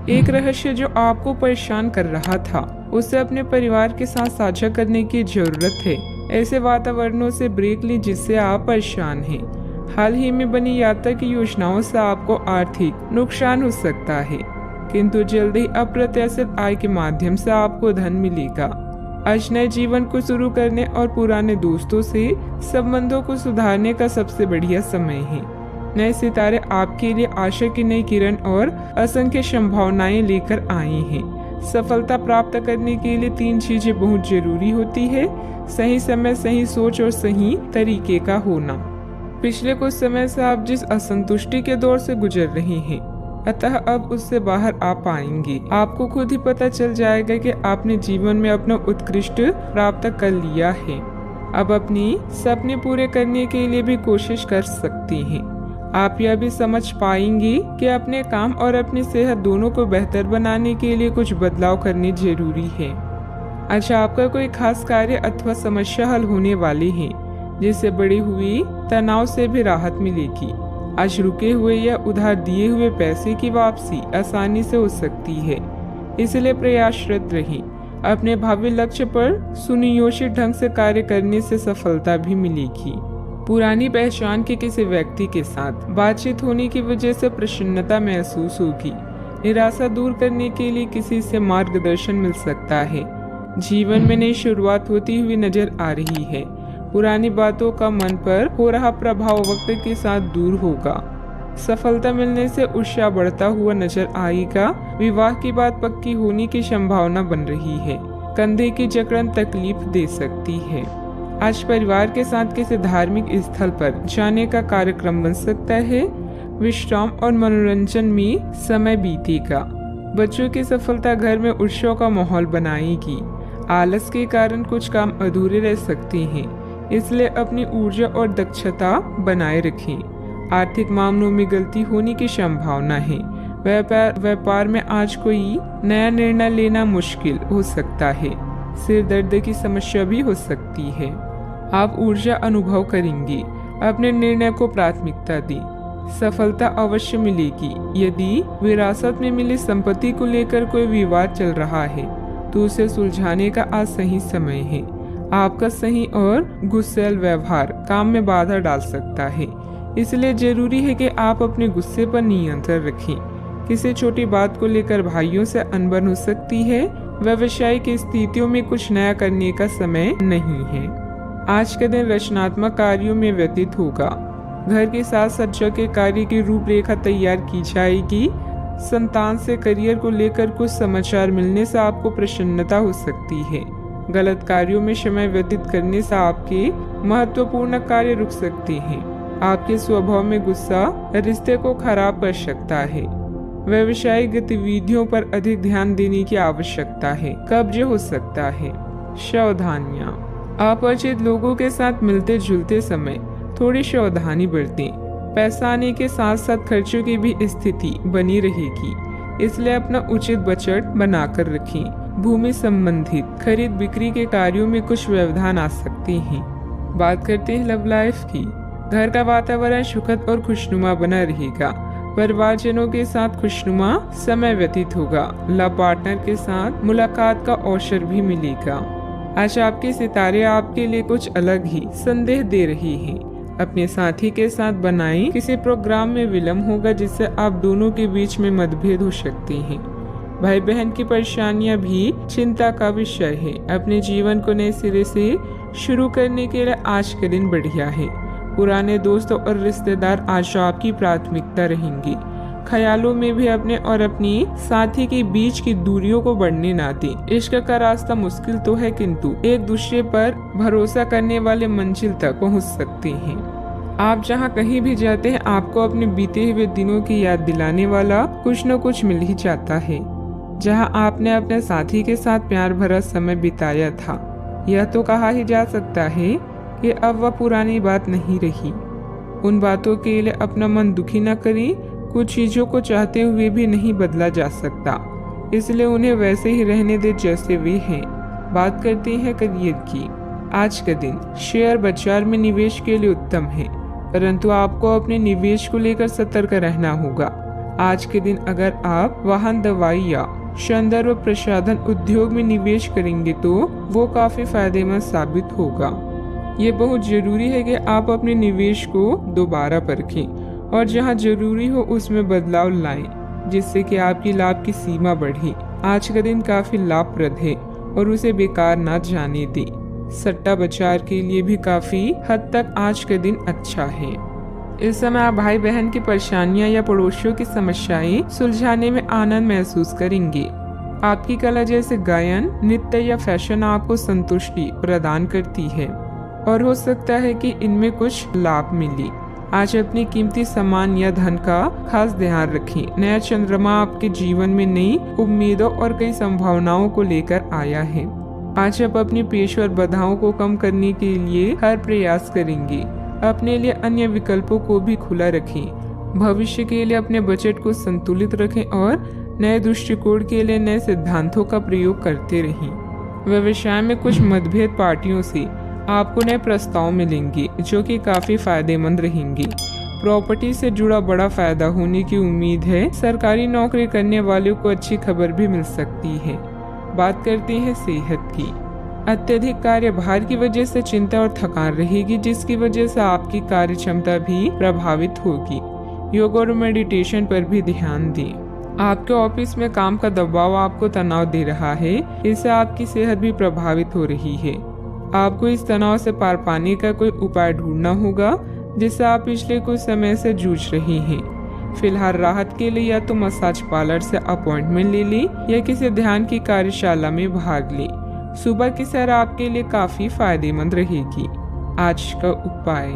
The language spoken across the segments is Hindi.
एक रहस्य जो आपको परेशान कर रहा था, उसे अपने परिवार के साथ साझा करने की जरूरत है। ऐसे वातावरणों से ब्रेक लें जिससे आप परेशान हैं। हाल ही में बनी यात्रा की योजनाओं से आपको आर्थिक नुकसान हो सकता है, किंतु जल्द ही अप्रत्याशित आय के माध्यम से आपको धन मिलेगा। आज नए जीवन को शुरू करने और पुराने दोस्तों से संबंधों को सुधारने का सबसे बढ़िया समय है। नए सितारे आपके लिए आशा की नई किरण और असंख्य संभावनाएं लेकर आए हैं। सफलता प्राप्त करने के लिए 3 चीजें बहुत जरूरी होती है: सही समय, सही सोच और सही तरीके का होना। पिछले कुछ समय से आप जिस असंतुष्टि के दौर से गुजर रहे हैं, अतः अब उससे बाहर आ पाएंगे। आपको खुद ही पता चल जाएगा कि आपने जीवन में अपना उत्कृष्ट प्राप्त कर लिया है। अब अपनी सपने पूरे करने के लिए भी कोशिश कर सकते हैं। आप यह भी समझ पाएंगे कि अपने काम और अपनी सेहत दोनों को बेहतर बनाने के लिए कुछ बदलाव करने जरूरी है। अच्छा, आपका कोई खास कार्य अथवा समस्या हल होने वाली है, जिससे बढ़ी हुई तनाव से भी राहत मिलेगी। आज रुके हुए या उधार दिए हुए पैसे की वापसी आसानी से हो सकती है, इसलिए प्रयासरत रहें। अपने भावी लक्ष्य पर सुनियोजित ढंग से कार्य करने से सफलता भी मिलेगी। पुरानी पहचान के किसी व्यक्ति के साथ बातचीत होने की वजह से प्रसन्नता महसूस होगी। निराशा दूर करने के लिए किसी से मार्गदर्शन मिल सकता है। जीवन में नई शुरुआत होती हुई नजर आ रही है। पुरानी बातों का मन पर हो रहा प्रभाव वक्त के साथ दूर होगा। सफलता मिलने से उत्साह बढ़ता हुआ नजर आएगा। विवाह की बात पक्की होने की संभावना बन रही है। कंधे की जकड़न तकलीफ दे सकती है। आज परिवार के साथ किसी धार्मिक स्थल पर जाने का कार्यक्रम बन सकता है। विश्राम और मनोरंजन में समय बीतेगा। बच्चों की सफलता घर में उत्सव का माहौल बनाएगी। आलस के कारण कुछ काम अधूरे रह सकते हैं, इसलिए अपनी ऊर्जा और दक्षता बनाए रखें। आर्थिक मामलों में गलती होने की संभावना है। व्यापार में आज कोई नया निर्णय लेना मुश्किल हो सकता है। सिर दर्द की समस्या भी हो सकती है। आप ऊर्जा अनुभव करेंगे। अपने निर्णय को प्राथमिकता दें। सफलता अवश्य मिलेगी। यदि विरासत में मिली संपत्ति को लेकर कोई विवाद चल रहा है, तो उसे सुलझाने का आज सही समय है। आपका सही और गुस्सैल व्यवहार काम में बाधा डाल सकता है, इसलिए जरूरी है कि आप अपने गुस्से पर नियंत्रण रखें। किसी छोटी बात को लेकर भाइयों से अनबन हो सकती है। व्यवसायिक स्थितियों में कुछ नया करने का समय नहीं है। आज का दिन रचनात्मक कार्यों में व्यतीत होगा। घर की साज सज्जा के कार्य की रूपरेखा तैयार की जाएगी। संतान से करियर को लेकर कुछ समाचार मिलने से आपको प्रसन्नता हो सकती है। गलत कार्यों में समय व्यतीत करने से आपके महत्वपूर्ण कार्य रुक सकते हैं। आपके स्वभाव में गुस्सा रिश्ते को खराब कर सकता है। व्यवसायिक गतिविधियों पर अधिक ध्यान देने की आवश्यकता है। कब्ज हो सकता है। सावधानियां। अपरिचित लोगों के साथ मिलते जुलते समय थोड़ी सावधानी बरतें। पैसा आने के साथ साथ खर्चों की भी स्थिति बनी रहेगी, इसलिए अपना उचित बजट बनाकर रखें। भूमि संबंधित खरीद बिक्री के कार्यों में कुछ व्यवधान आ सकते हैं। बात करते हैं लव लाइफ की। घर का वातावरण सुखद और खुशनुमा बना रहेगा। परिवारजनों के साथ खुशनुमा समय व्यतीत होगा। लव पार्टनर के साथ मुलाकात का अवसर भी मिलेगा। आज आपके सितारे आपके लिए कुछ अलग ही संदेश दे रहे हैं। अपने साथी के साथ बनाएं। किसी प्रोग्राम में विलम्ब होगा, जिससे आप दोनों के बीच में मतभेद हो सकते हैं। भाई बहन की परेशानियां भी चिंता का विषय है। अपने जीवन को नए सिरे से शुरू करने के लिए आज का दिन बढ़िया है। पुराने दोस्तों और रिश्तेदार आज आपकी प्राथमिकता रहेंगे। ख्यालों में भी अपने और अपनी साथी के बीच की दूरियों को बढ़ने ना दें। इश्क का रास्ता मुश्किल तो है, किंतु एक दूसरे पर भरोसा करने वाले मंजिल तक पहुंच सकते हैं। आप जहां कहीं भी जाते हैं, आपको अपने बीते हुए दिनों की याद दिलाने वाला कुछ न कुछ मिल ही जाता है। जहां आपने अपने साथी के साथ प्यार भरा समय बिताया था, यह तो कहा ही जा सकता है कि अब वह पुरानी बात नहीं रही। उन बातों के लिए अपना मन दुखी न करें। कुछ चीजों को चाहते हुए भी नहीं बदला जा सकता, इसलिए उन्हें वैसे ही रहने दे जैसे वे हैं। बात करते हैं करियर की। आज का दिन शेयर बाजार में निवेश के लिए उत्तम है, परंतु आपको अपने निवेश को लेकर सतर्क रहना होगा। आज के दिन अगर आप वाहन, दवाई या सौंदर्य व प्रसाधन उद्योग में निवेश करेंगे तो वो काफी फायदेमंद साबित होगा। ये बहुत जरूरी है कि आप अपने निवेश को दोबारा परखें और जहां जरूरी हो उसमें बदलाव लाएं, जिससे कि आपकी लाभ की सीमा बढ़े। आज का दिन काफी लाभप्रद है और उसे बेकार ना जाने दें। सट्टा बाजार के लिए भी काफी हद तक आज का दिन अच्छा है। इस समय आप भाई बहन की परेशानियां या पड़ोसियों की समस्याएं सुलझाने में आनंद महसूस करेंगे। आपकी कला जैसे गायन, नृत्य या फैशन आपको संतुष्टि प्रदान करती है और हो सकता है कि इनमें कुछ लाभ मिले। आज अपनी कीमती सामान या धन का खास ध्यान रखें। नया चंद्रमा आपके जीवन में नई उम्मीदों और कई संभावनाओं को लेकर आया है। आज आप अपनी पेशेवर बाधाओं को कम करने के लिए हर प्रयास करेंगे। अपने लिए अन्य विकल्पों को भी खुला रखें। भविष्य के लिए अपने बजट को संतुलित रखें और नए दृष्टिकोण के लिए नए सिद्धांतों का प्रयोग करते रहें। व्यवसाय में कुछ मतभेद पार्टियों से आपको नए प्रस्ताव मिलेंगे जो कि काफी फायदेमंद रहेंगे। प्रॉपर्टी से जुड़ा बड़ा फायदा होने की उम्मीद है। सरकारी नौकरी करने वालों को अच्छी खबर भी मिल सकती है। बात करते हैं सेहत की। अत्यधिक कार्यभार की वजह से चिंता और थकान रहेगी, जिसकी वजह से आपकी कार्य क्षमता भी प्रभावित होगी। योग और मेडिटेशन पर भी ध्यान दें। आपके ऑफिस में काम का दबाव आपको तनाव दे रहा है, इससे आपकी सेहत भी प्रभावित हो रही है। आपको इस तनाव से पार पाने का कोई उपाय ढूंढना होगा जिससे आप पिछले कुछ समय से जूझ रहे हैं। फिलहाल राहत के लिए या तो मसाज पार्लर से अपॉइंटमेंट ले लें या किसी ध्यान की कार्यशाला में भाग लें। सुबह की सैर आपके लिए काफी फायदेमंद रहेगी। आज का उपाय,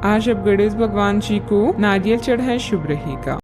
आज आप गणेश भगवान जी को नारियल चढ़ाएं, शुभ रहेगा।